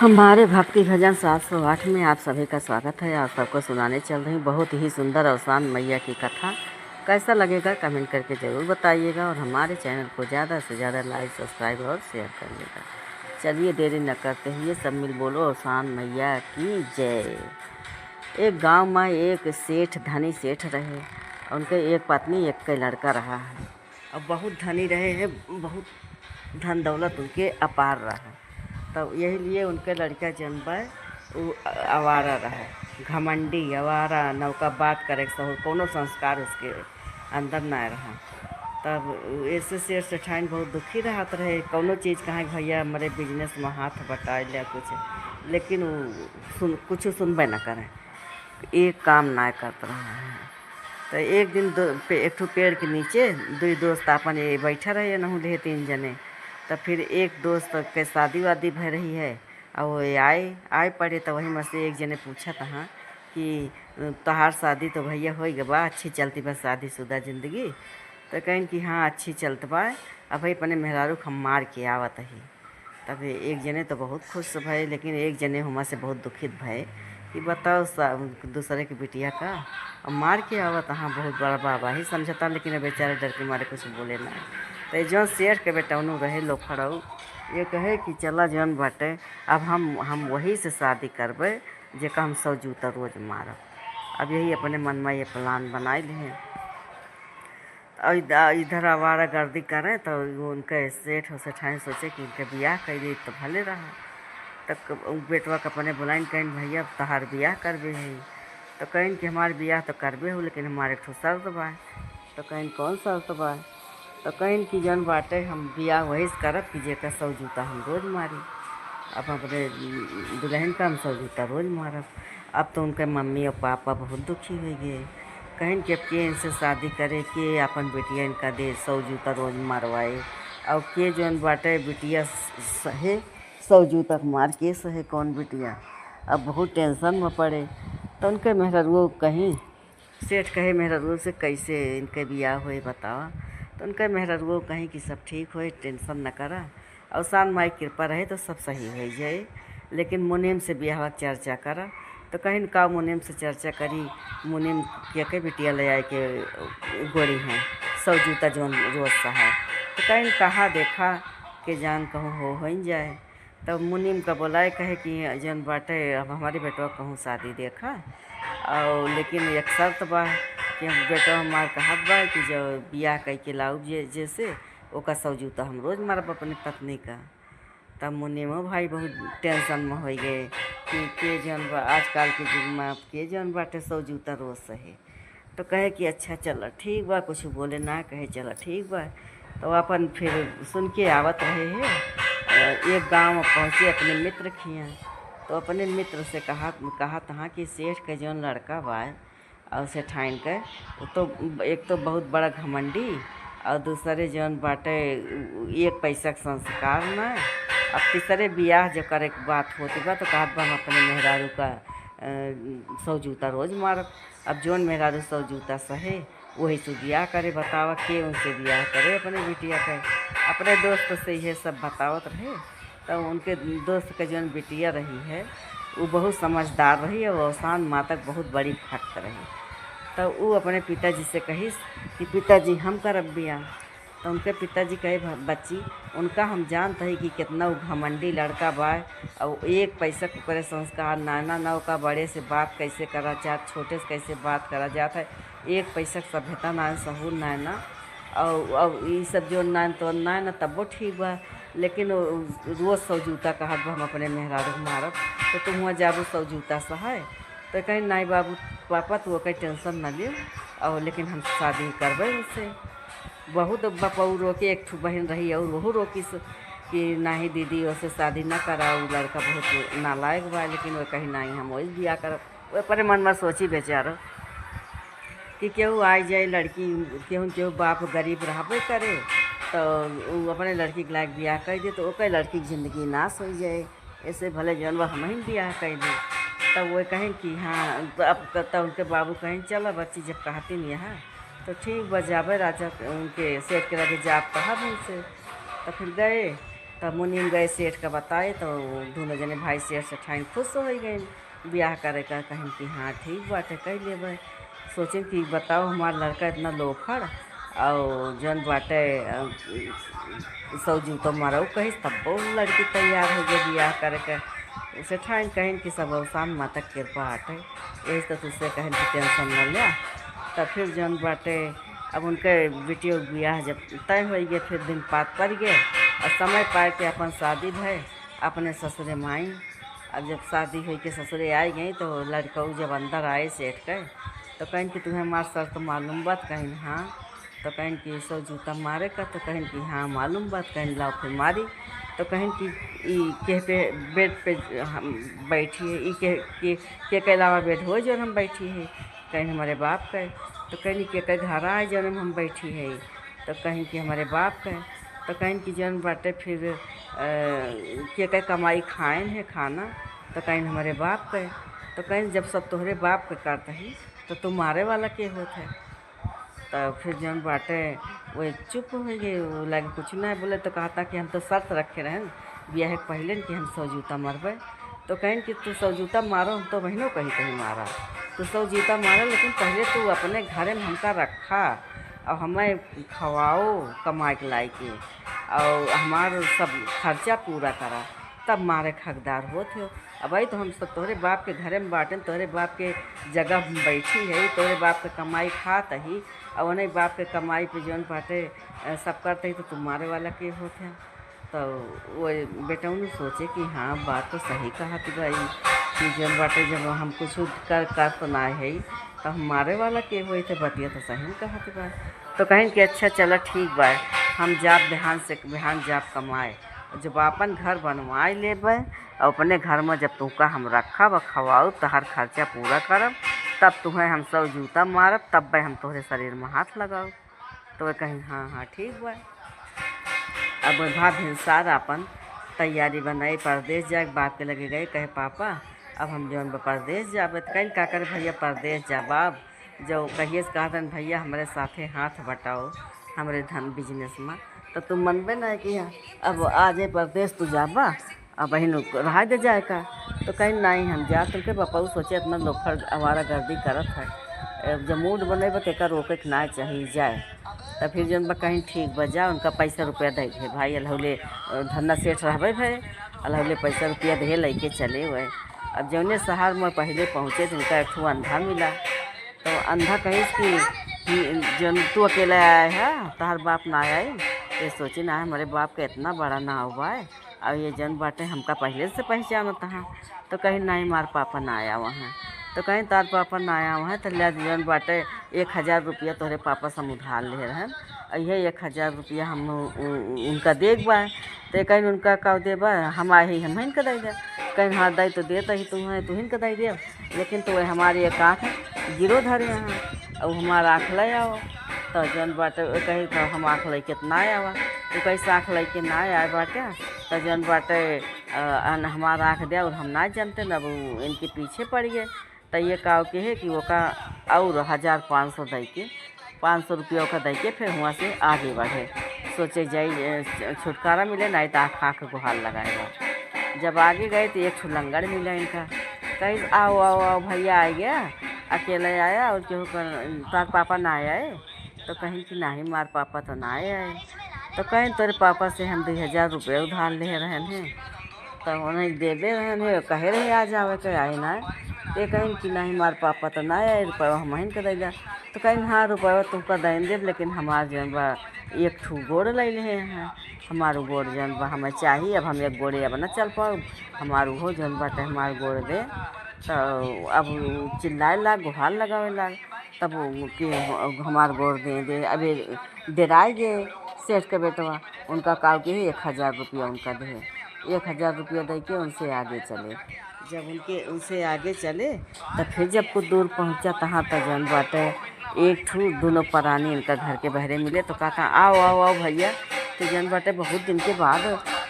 हमारे भक्ति भजन 708 में आप सभी का स्वागत है। आप सबको सुनाने चल रही बहुत ही सुंदर और शांत मैया की कथा। कैसा लगेगा कमेंट करके ज़रूर बताइएगा और हमारे चैनल को ज़्यादा से ज़्यादा लाइक सब्सक्राइब और शेयर करिएगा। चलिए देरी न करते हुए सब मिल बोलो और शांत मैया की जय। एक गांव में एक सेठ धनी सेठ रहे। उनके एक पत्नी एक के लड़का रहा है और बहुत धनी रहे हैं, बहुत धन दौलत उनके अपार रहा। तब यही लिए उनके लड़का जन्मा वो आवारा रहा, घमंडी आवारा, नौका बात करे कोनो संस्कार उसके अंदर ना रहा। तब ऐसे शेर सेठाइन बहुत दुखी रहत रहे। कोनो चीज़ कहाँ भैया हमारे बिजनेस में हाथ बटाए लिया कुछ, लेकिन वो कुछ सुनबे न करें, एक काम ना करते रहे। तो एक दिन एक ठो पेड़ के नीचे दो दोस्त अपन ये बैठा रहे नहूँ ले 3 जने। तो फिर एक दोस्त के शादी वादी भय रही है और वो आए पड़े। तो वही में से एक जने पूछा था कि तहार शादी तो भैया हो गया बा, अच्छी चलती बा शादीशुदा ज़िंदगी? तो कहें कि हाँ अच्छी चलत बा, अब भाई अपने मेहरारू हम मार के आवत ही। तब एक जने तो बहुत खुश भय, लेकिन एक जने हुमा से बहुत दुखित भय कि बताओ दूसरे की बिटिया का और मार के आवत। हाँ बहुत बड़ा बाबा ही समझता, लेकिन बेचारे डर के मारे कुछ बोले ना। तो जो शेर के बेटौनू रहे लोखड़ऊ ये कहे कि चला जौन बाटे अब हम वही से शादी करबे जेका हम 100 जूता रोज मारब। अब यही अपने मन में ये प्लान बनाए हैं और इधर आवारा गर्दी करें। तो उनके सेठ सेठाइन सोचे कि इनके ब्याह कर दी तो भले रहा। तब बेटवा के अपने बुलाइन कहें भैया तहार ब्याह करबे है? तो कहें कि हमारे ब्याह तो करबे हो, लेकिन हमारे एक शर्त बा। तो कहें कौन शर्त बा? तो कहें कि जौन बाटे हम ब्याह वही से करब कि जेका 100 जूता हम रोज मारी। अब अपने दुल्हन का हम 100 जूता रोज मारब। अब तो उनके मम्मी और पापा बहुत दुखी हो गए। कहें कि अब के इनसे शादी करे, के अपन बेटिया इनका दे 100 जूता रोज मारवाए, और के जौन बाटे बिटिया सहे 100 जूता मार के सहे कौन बिटिया। अब बहुत टेंशन में पड़े। तो उनके मेहरारू कहीं सेठ कहे मेहरारू से कैसे इनके ब्याह हुए बतावा। तो उनके मेहरारू कहीं कि सब ठीक होए, टेंशन न करा, और शान माई कृपा रहे तो सब सही हो जाए, लेकिन मुनीम से ब्याह चर्चा करा। तो कहीं का मुनीम से चर्चा करी, मुनीम के बिटिया ले आए के गोरी हैं 100 जूता जौन रोज सहा। तो कहीं कहा देखा कि जान कहूँ हो जाए। तब मुनीम का बोलाए कहे कि जौन बाटे अब हमारे बेटवा कहूँ शादी देखा, और लेकिन एक शर्त बा कि बेटा हमार कहत बा कि जो ब्याह कह के लाऊ जैसे ओका 100 जूता हम रोज मारब अपनी पत्नी का। तब मुनीमो भाई बहुत टेंशन में हो गए कि के जौन बा आजकल के युग में के जौन बाटे 100 जूता रोज सहे। तो कहे कि अच्छा चलो ठीक बा, कुछ बोले ना, कहे चलो ठीक बा। तो अपन फिर सुन के आवत रहे हैं। एक गांव में पहुँचे अपने मित्र खिया। तो अपने मित्र से कहा तहाँ कि सेठ के जौन लड़का बा और सेठाइन के तो एक तो बहुत बड़ा घमंडी, और दूसरे जौन बाटे एक पैसा के संस्कार न। अब तीसरे ब्याह जो करे के बात होती बा तो कहत बा हम अपने मेहरारू का 100 जूता रोज मारब। अब जौन मेहरारू 100 जूता सहे वही से ब्याह करे। बतावा के उनसे ब्याह करे अपने बिटिया के। अपने दोस्त से यह सब बतावत रहे। तो उनके दोस्त के जौन बिटिया रही है वो बहुत समझदार रही और अवसान मातक बहुत बड़ी भक्त रही। तो वो अपने पिताजी से कही कि पिताजी हम करब ब्याह। तो उनके पिताजी कहे बच्ची उनका हम जानते हैं कि कितना वो घमंडी लड़का बा, और एक पैसा को करे संस्कार नाना नौ का बड़े से बात कैसे करा चाह, छोटे से कैसे बात करा जाता है, एक पैसा सभ्यता ना सहूर ना, और ये सब जो ना तो ना तब ठीक बा, लेकिन रोज़ 100 जूता कहत बा हम अपने मेहरारू मारब। तो तुम हुआ जाबू 100 जूता सहाय। तो कहीं नहीं बाबू पापा तो कहीं टेंशन न लियो, और लेकिन हम शादी करबे उससे। बहुत बपऊ रोके, एक ठू बहन रही और वह रोकी कि नहीं दीदी उससे शादी न करा, वो लड़का बहुत नालायक बा, लेकिन वो कहीं नहीं हम वही ब्याह करब। वो अपने मन में सोची बेचारो कि केहू आ जाए लड़की, केहू बाप गरीब रहबे करे तो वो अपने लड़की के लायक ब्याह कर दे तो ओकर लड़की की ज़िंदगी नाश हो जाए। ऐसे भले जौन हम ही ब्याह कर दें। तब वो कहें कि हाँ तो अब तब उनके बाबू कहें चलो बच्ची जब कहती नहीं यहाँ तो ठीक बजाबे राजा उनके सेठ के लगे जाप कहा उनसे। तो फिर गए तब मुनीम गए सेठ का बताए तो दोनों जने भाई सेठ से ठाइन खुश हो गए ब्याह करे का। कहीं कि हाँ ठीक बाटे कह लेबै। सोचे कि बताओ हमार लड़का इतना लोफड़ और जन बाटे सौ जूतो मारो कहीं तब वो लड़की तैयार हो गई ब्याह करे के। उसे ठाइन कहीं कि सब अवसान माता कृपा हटे यही तो तुझसे कहीं कि टेंशन न लिया। तब फिर जन बाटे अब उनके बेटियों ब्याह जब तय हो गए फिर दिन पात पड़ गए और समय पार के अपन शादी भय अपने ससुरे माई। अब जब शादी हुई के ससुरे आई गई तो लड़का जब अंदर आए सेठ के तो कहीं कि तुम्हें हमार शर्त मालूम बात कहीं हाँ। तो कहीं कि सौ जूता मारे का तो कहीं कि हाँ मालूम बात कहीं लाओ फिर मारी। तो कहीं कि के पे बेड पे हम बैठी है ई के अलावा बेड हो जो हम बैठी है कहीं हमारे बाप का। तो कहीं के घर आए जन्म हम बैठी है तो कहीं कि हमारे बाप का। तो कहीं कि जन बाटे फिर के कमाई खाएन है खाना तो कहीं हमारे बाप का। तो कहीं जब सब तोहरे बाप के करता ही तो तुम्हारे वाला के होता है। तो फिर जन बाटे वो चुप हो गए वो लगे कुछ ना बोले। तो कहता कि हम तो शर्त रखे रहें ब्याह के पहले कि हम सौ जूता मरबे। तो कहें कि तू सौ जूता मारो हम तो बहनों कहीं कहीं मारा तो सौ जूता मारो लेकिन पहले तू अपने घर में हमका रखा और हमें खवाओ कमा के लाई के और हमार सब खर्चा पूरा करा तब मारे के हकदार होते हो। अब भाई तो हम सब तोहरे बाप के घरे में बाटें तोहरे बाप के जगह में बैठी है तोहरे बाप के कमाई खात ही और उन्हीं बाप के कमाई पे जौन बाटे सब करते ही तो तुम्हारे वाला के होते हैं। तो वो बेटा उन्हें सोचे कि हाँ बात तो सही कहा थी भाई कि जब बाटे जब हम कुछ कर तो ना है तो हमारे वाला के हुए थे बतिया तो सही कहा थी भाई। तो कहें कि अच्छा चलो ठीक बा हम जाप बिहान जाप कमाए जब अपन घर बनवाए लेबै और अपने घर में जब तुमका हम रखब और खवाऊ तो हर खर्चा पूरा करब तब तुम्हें हम सौ जूता मारब तब भाई हम तोहरे शरीर में हाथ लगाओ। तो वे कहीं हाँ हाँ ठीक बा। अब भाव भिनसार अपन तैयारी बनाई परदेश जाए बाप के लगे गए कहे पापा अब हम जौन परदेश जाबे तो कहीं का करे भैया परदेश जा बाप जो कहिए से कहतन भैया हमारे साथे हाथ बटाओ हमारे धन बिजनेस में तो तुम मनबे ना कि अब आ जाए परदेश तू जाबा अब बहन रहा दे जाए का। तो कहीं नहीं हम जा तुमके पापा सोचे अपना लोफर आवारा गर्दी करत है जब मूड बने बा रोके के ना चाहिए जाए। तो फिर जब बा कहीं ठीक बजा उनका पैसा रुपया दे दे भाई अलहौले धन्ना सेठ रहबे भाई अलहौले पैसा रुपया दे लेके चले हुए। अब जौने शहर में पहले पहुँचे तो उनका एक अंधा मिला। तो अंधा कही कि जब तू अकेला आया है तहार बाप ना आए ये सोचे ना हमारे बाप का इतना बड़ा ना हुआ है और ये जन बाटे हमका पहले से पहचाना था। तो कहीं नहीं मार पापा ना आया वहाँ तो कहीं तार पापा ना आया वहाँ तो लिया जन बाटे 1000 रुपया तोहरे पापा से हम उधार ले रहे और यही 1000 रुपया हम उनका देख बा। तो कहीं उनका का देबा हम आए ही हम इनका दे दे कहीं हाँ दे तो देता ही तुम्हें तू इनका दे दे लेकिन तो वह हमारी एक आँख गिरो धरे यहाँ और हमारा आँख ले आओ। तो जौन बाटे कहीं तो हम आँख ले के ना आवा तो कैसे आँख ले के ना आए बाटे। तो जौन बाटे हमारा आँख दे और हम ना जानते न अब इनके पीछे पड़ गए। तो ये कहो के है कि वो का और 1500 दे के 500 रुपया का दे के फिर वहाँ से आगे बढ़े सोचे जाए छुटकारा मिले नहीं तो आँख गुहार लगाएगा। जब आगे गए तो एक छुलंगड़ मिला इनका कहीं आओ आओ आओ भैया आ गया अकेले आया और क्यों तार पापा ना आए। तो कहीं कि नहीं मार पापा तो ना आए। तो कहीं तेरे पापा से हम 2000 रुपये उधार ले रहे हैं तो उन्हें दे दे रहे हैं कहे रहे आ जावे के आए ना। तो कहीं कि नहीं मार पापा तो ना आए रुपया हम ही के दे। तो कहीं हाँ रुपया तुमका दें देव लेकिन हमार जन बा एक ठू गोड़ ले ले हैं हमारो गोड़ जन बा हमें चाहिए अब हम एक गोड़े अब न चल पाओ हमारो हो जन बाटे हमार गोड़ दे। तो अब चिल्लाए लाग गुहार लगावे लाग तब कि हमार गोड़ दे अभी डराए गए सेठ के बेटवा उनका काव के 1000 रुपया उनका दे 1000 रुपया दे के उनसे आगे चले। जब उनसे आगे चले तो फिर जब कुछ दूर पहुंचा तहाँ तक जन बाटे एक ठू दोनों प्राणी इनका घर के बहरे मिले। तो कहा आओ आओ आओ भैया तो जन बाटे बहुत दिन के बाद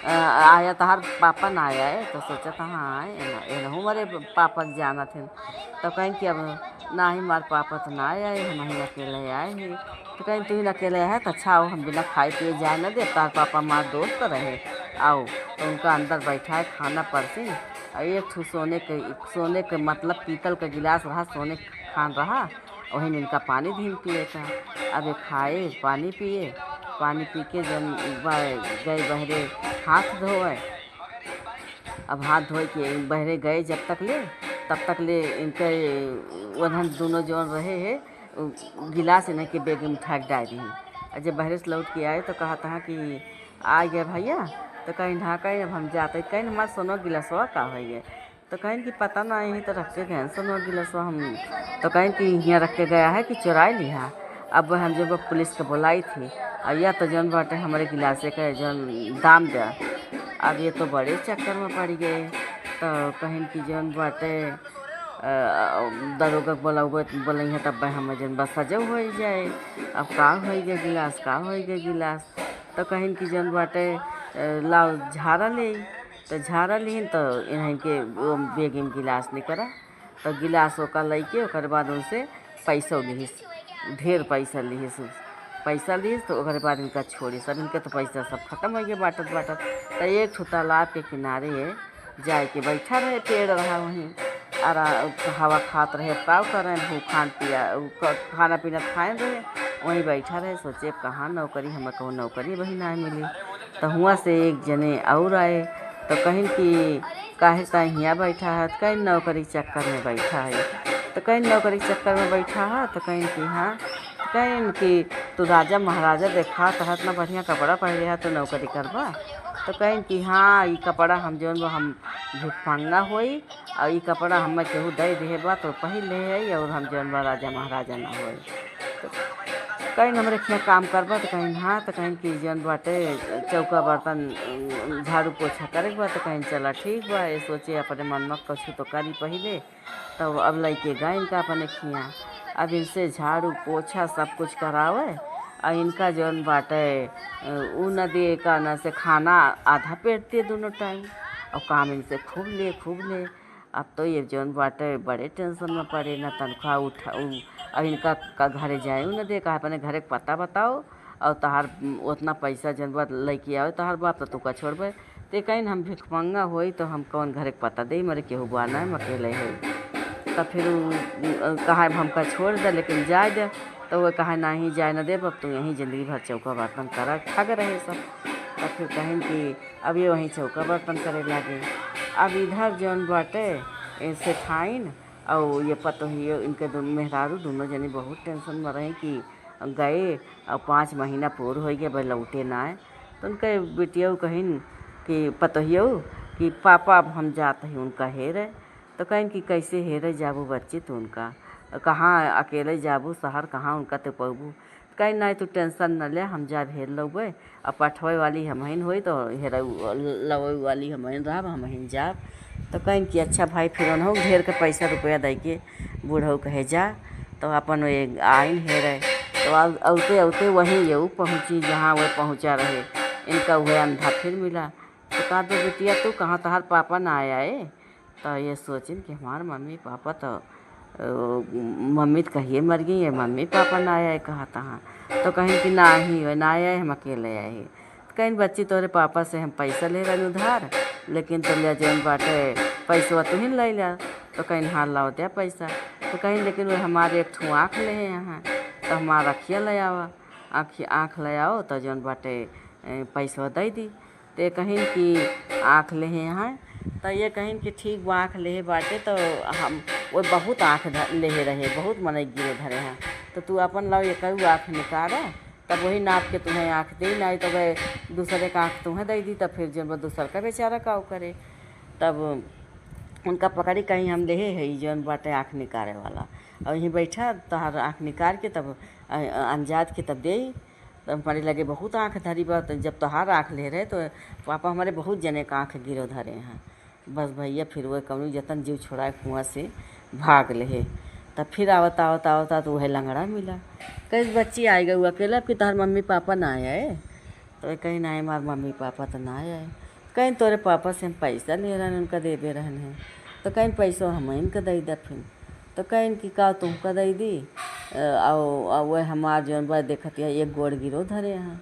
आया तहार पापा ना आया है तो सोचा था हाँ आए एनहू हमारे पापा के जाना थे। तो कहीं कि अब ना ही हमारे पापा तो ना आए हम ही अकेले आए हैं। तो कहीं तू ही अकेले है तो अच्छा आओ हम बिना खाए पिए जाए न दे तार पापा हमारे दोस्त रहे आओ। तो उनका अंदर बैठा है खाना परसी और एक ठू सोने के मतलब पीतल का गिलास रहा सोने खान रहा वही में इनका पानी धीम पिए था। अब ये खाए पानी पिए पानी पी के जब गए बहरे हाथ धोए। अब हाथ धोए के बहरे गए जब तक ले तब तक ले इनके वधन दोनों जौन रहे है गिलास इन्हें के बेग में उठा के डाल दी। और जब बहरे से लौट के आए तो कहा था कि आ गया भैया। तो कहीं ढाका अब हम जाते कहीं हमारे सोनो गिलासवा का हो गए। तो कहीं कि पता ना यहीं तो रख के गए सोनो गिलासवा हम। तो कहीं कि यहाँ रख के गया है कि चुराई लिया। अब हम जब पुलिस के बुलाई थी और यह तो जौन बाटे हमारे गिलासे का जौन दाम दे। अब ये तो बड़े चक्कर में पड़ गए। तो कहीं कि जौन बाटे दरोगा बोले हैं तब हम जन बस सजव हो जाए। अब का हो गए गिलास का हो गए गिलास। तो कहीं कि जौन बाटे लाओ झाड़ा ले। तो झाड़ा ली तो इन्हें के वो बेग में गिलास निकला। तो गिलास ओका लेके ओकर बाद उनसे पैसा लिहिस ढेर पैसा लिहिस पैसा लिहिस। तो ओकर बाद इनका छोड़ी सब इनके तो पैसा सब खत्म हो गया बाटत बाटत। तो एक ठो तालाब के किनारे जाए के बैठा रहे पेड़ रहा वहीं और हवा खात रहे ताव कर रहे भूख खाना पीना खाए रहे वहीं बैठा रहे। सोचे कहाँ नौकरी हमें कहूँ नौकरी वही ना मिली। तो हुआ से एक जने और आए तो कहीं कि काहे यहाँ बैठा है तो कहीं नौकरी चक्कर में बैठा है। तो कहीं नौकरी चक्कर में बैठा है तो कहीं कि हाँ कहीं कि तू राजा महाराजा देखा तो इतना बढ़िया कपड़ा पहने है तो नौकरी करबा। तो कहीं कि हाँ ये कपड़ा हम जौन हम भिखमंगा होई और ये कपड़ा हमें केहू दे दे बा तो पहन ले है और हम जौन बा राजा महाराजा ना होई। तो कहीं हमारे यहाँ काम करबा तो कहीं हाँ तो कहीं कि जौन बाटे चौका बर्तन झाड़ू पोछा करे बा। तो कहीं चला ठीक बा ये सोचे अपने मन में कुछ तो करी पहले। तो अब लेके गए इनका अपने खिया अब इनसे झाड़ू पोछा सब कुछ करावे और इनका जौन बाटे ऊ न दे का न से खाना आधा पेट दे दोनों टाइम और काम इनसे खूब ले। अब तो ये जौन बाटे बड़े टेंशन में पड़े न तनख्वाह उठा और इनका का घरे जाए न दे कहा अपने घरे पता बताओ और तहार उतना पैसा जौन बात लेके आओ तहार बाप तो तुका छोड़बे। तो कहीं हम भिखमंगा होई तो हम कौन घरे पता दे मरे केहू बाना है अकेले है। तो फिर कहा हमका छोड़ दे लेकिन जाए दे। तो वह कहा नहीं जाए न दे अब तू यहीं ज़िंदगी भर चौका बर्तन करा ठग रहे सब। तो फिर कहीं कि अब ये वहीं चौका बर्तन करे लगे। अब इधर जौन बाटे इनसे ठाइन और ये पतोहियो इनके मेहरारू दोनों जने बहुत टेंशन में रहे कि गए और 5 महीना पूर हो गया भाई लौटे ना आए। तो उनके बेटियों कहीं कि पतोहियो कि पापा अब हम जाते हैं उनका हेरे। तो कहीं कि कैसे हेरे जाबू बच्चे तो उनका कहाँ अकेले जाबू शहर कहाँ उनका तो पबू। कहीं नहीं तू टेंशन न ले हम जा हेर लौबे अब पठवे वाली हमहिन होई तो हेर लवे वाली हमहिन रह हमहिन जाब। तो कहीं कि अच्छा भाई फिर उन्हों ढेर के पैसा रुपया दे के बूढ़ऊ कहे जा। तो अपन आइन हेरे तो औते औते वहीं ये पहुँची जहाँ वह पहुँचा रहे इनका वह अंधा फिर मिला। तो कहा दो बेटिया तू कहाँ तहार पापा ना आया है। तो ये सोचिन कि हमारे मम्मी पापा तो मम्मी तो कहिए मर गई है मम्मी पापा ना आया है कहा तहाँ। तो कहीं कि ना ही ना आया है हम अकेले आए हैं। तो कहीं बच्ची तोरे पापा से हम पैसा ले रहे उधार लेकिन तुम ले जौन बाटे पैसा तू ही ले लिया। तो कहीं हाँ लाओ दिया पैसा। तो कहीं लेकिन वो हमारे एक ठू आँख ले हैं यहाँ तो हमारा रखिया ले आवा आँख ले आओ तो जौन बाटे पैसा दे दी। तो कहीं कि आँख ले हैं यहाँ तो ये कहीं कि ठीक वो आँख ले बाटे तो हम वो बहुत आँख ले रहे बहुत मने गिरे धरे हैं। तो तू अपन लाओ ये कहू आँख निकाल तब वही नाप के तुम्हें आँख दे नहीं तो वह दूसरे का आँख तुम्हें दे दी। तब फिर जब दूसर का बेचारा काऊ करे तब उनका पकड़ी कहीं हम ले है जौन बाटे आँख निकाले वाला और यहीं बैठा तहार आँख निकाल के तब अंजाद के तब दे। तो हमारे लगे बहुत आँख धरी बा। तो जब तहार आँख ले रहे तो पापा हमारे बहुत जने का आँख गिरो धरे हैं। बस भैया फिर वह कौन जतन जीव छोड़ाए कुआँ से भाग ले। तब फिर आवता तो वह लंगड़ा मिला। कई बच्ची आई गई अकेला कि तहार मम्मी पापा ना आया है। तो कहीं ना हमारे मम्मी पापा तो ना आया है। कहीं तोरे पापा से हम पैसा ले रहन उनका देवे रहन है, तो कहीं पैसा हम इनका दई दा फिर, तो कहीं कि का तुमका दई दी और वह हमार जौन बा देखत है एक गोड़ गिरो धरे हैं,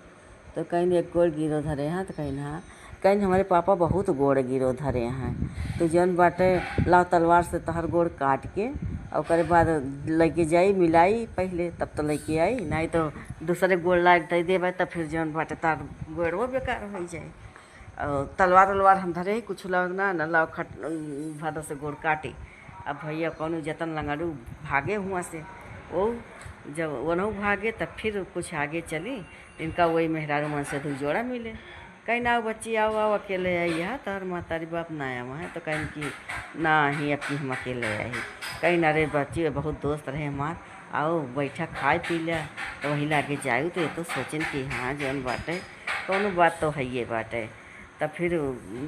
तो कहीं एक गोड़ गिरो धरे हैं, तो कहीं हाँ कहीं हमारे पापा बहुत गोड़ गिरो धरे हैं, तो जौन बाटे लाव तलवार से तहर गोड़ काट के और ओकरे बाद लेके जाई मिलाई पहले, तब तो लेके आई, नहीं तो दूसरे गोड़ लाग दे देवे तब फिर जौन बाटे तार गोड़ो बेकार हो जाए। और तलवार उलवार हम धरे ही कुछ लाग ना न लाव खट भादा से गोड़ काटे। अब भैया कौन जतन लंगाड़ू भागे हुआ से, वो जब वनहु भागे तब फिर कुछ आगे चली, इनका वही मेहरारू मन से 2 जोड़ा मिले। कहीं ना बच्ची आओ आओ अकेले आई है, तोहर महतारी बाप ना आया है, तो कहीं कि ना ही अब कि हम अकेले आई, कहीं ना रे बच्ची बहुत दोस्त रहे हमार, आओ बैठा खाए पी लिया, तो वही लागे जायू, तो ये तो सोचन कि हाँ जौन बाटे कौनो बात तो है ये बाटे। तब फिर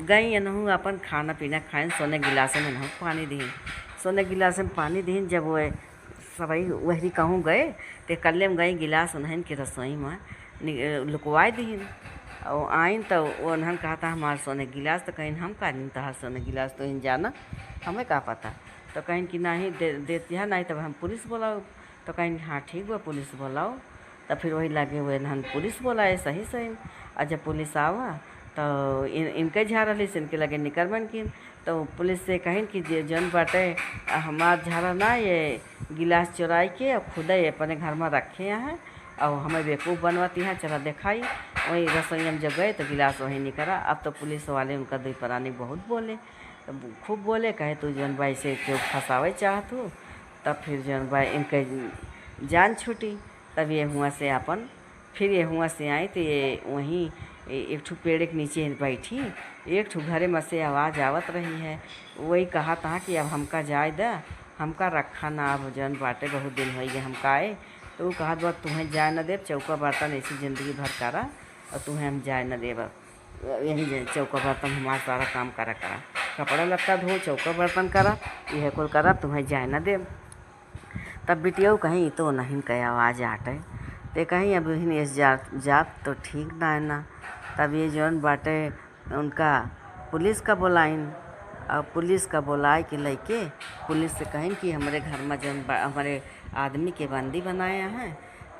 गई नहूँ अपन खाना पीना खाएं, सोने गिलास में नहूँ पानी दीन, सोने गिलास में पानी दीन। जब वो सभी वही कहूँ गए तो कल्ले में गई गिलास उन्हन के रसोई में लुकवाए दीन, और आइन तो उन्हन कहा था हमारे सोने गिलास, तो कहीं हम का नहीं तहार सोने गिलास तो इन जाना हमें का पता, तो कहीं कि नहीं देती है, नहीं तब हम पुलिस बुलाओ, तो कहीं हाँ ठीक बा पुलिस बुलाओ। तब फिर वही लगे हुए नहन पुलिस बुलाए सही सही। और जब पुलिस आवा तो इनके झाड़ा ली इनके लगे निकलबन की, तो पुलिस से कहें कि जौन बाटे हमार झाड़ा ना ये गिलास चुराई के और खुद ही अपने घर में रखे हैं और हमें बेवकूफ़ बनवाती हैं, चला दिखाई। वही रसोई में जब गए तो गिलास वहीं निकला। अब तो पुलिस वाले उनका 2 प्राणी बहुत बोले, तो खूब बोले, कहे तू जौन भाई से क्यों फंसावे चाहत हो। तब फिर जौन भाई इनके जान छूटी। तब ये हुआ से अपन फिर ये हुआ से आई, तो ये वहीं एक ठो पेड़ के नीचे बैठी, एक ठो घरे में से आवाज़ आवत रही है। वही कहा था कि अब हमका जाए दा, हमका रखा ना, अब जौन बाटे बहुत दिन हो गए हमका आए, तो वो कहा बा तुम्हें जाए न देव, चौका बर्तन ऐसी ज़िंदगी भर करा और तुम्हें हम जाए न देव, यही चौका बर्तन हमारा सारा काम करा कपड़ा लत्ता धो चौका बर्तन करा, यह कुल करा, तुम्हें जाए न देव। तब बिटिया कहीं तो नहीं कह आवाज़ आटे, ते कहीं अब इस जात तो ठीक ना है ना। तब ये जौन बाटे उनका पुलिस का बुलाइन, और पुलिस का बुलाए के लेके पुलिस से कहें कि हमारे घर में जौन हमारे आदमी के बंदी बनाया है,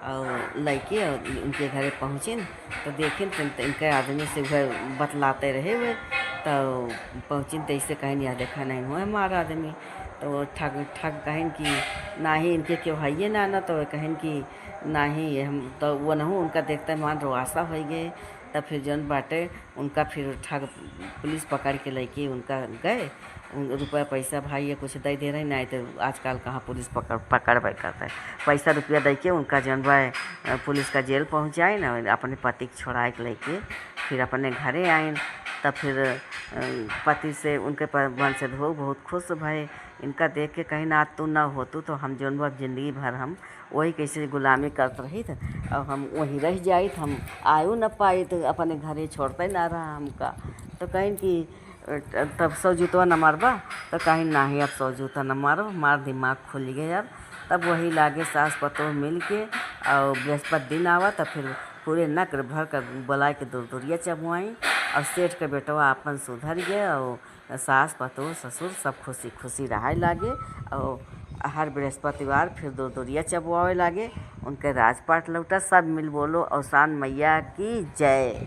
और लड़के उनके घरे पहुँचिन तो देखें तो इनके आदमी से वह बतलाते रहे हुए, तो पहुँचिन तो इससे कहीं यह देखा नहीं हुआ हमारा आदमी, तो ठग कहें कि ना ही इनके क्यों है ना, तो कहें कि ना ही हम, तो वो नहूँ उनका देखते मान रुआसा हो गए। तब फिर जौन बाटे उनका फिर ठग पुलिस पकड़ के लेके उनका गए, रुपया पैसा भाई ये कुछ दे दे रहे, नहीं तो आजकल कहाँ पुलिस पकड़बे करता है, पैसा रुपया दे के उनका जौन बा पुलिस का जेल पहुँचाए ना, अपने पति के छोड़ाए के लेके फिर अपने घरे आए। तब फिर पति से उनके मन से धो बहुत खुश भये, इनका देख के कहीं ना तू ना होतू तो हम जौन बा ज़िंदगी भर हम वही कैसे गुलामी करते रही थे, और हम वहीं रह जाई, हम आयु न पाई, तो अपने घरे छोड़ते ना रहा हमका। तो कहीं कि तब 100 जूतवा न मारबा, तो कहीं ना ही अब 100 जूता न मारो, हमारा दिमाग खुल गया अब। तब वही लागे सास पतोह मिल के और बृहस्पति दिन आवा, तब फिर पूरे नक्र भर कर बुला के दूरिया चबुआई, और सेठ के बेटवा अपन सुधर गया, और सास पतोह ससुर सब खुशी खुशी रहे लागे, और हर बृहस्पतिवार फिर दूरिया चबुआवे लागे, उनके राजपाट लौटा। सब मिल बोलो औसान मैया की जय।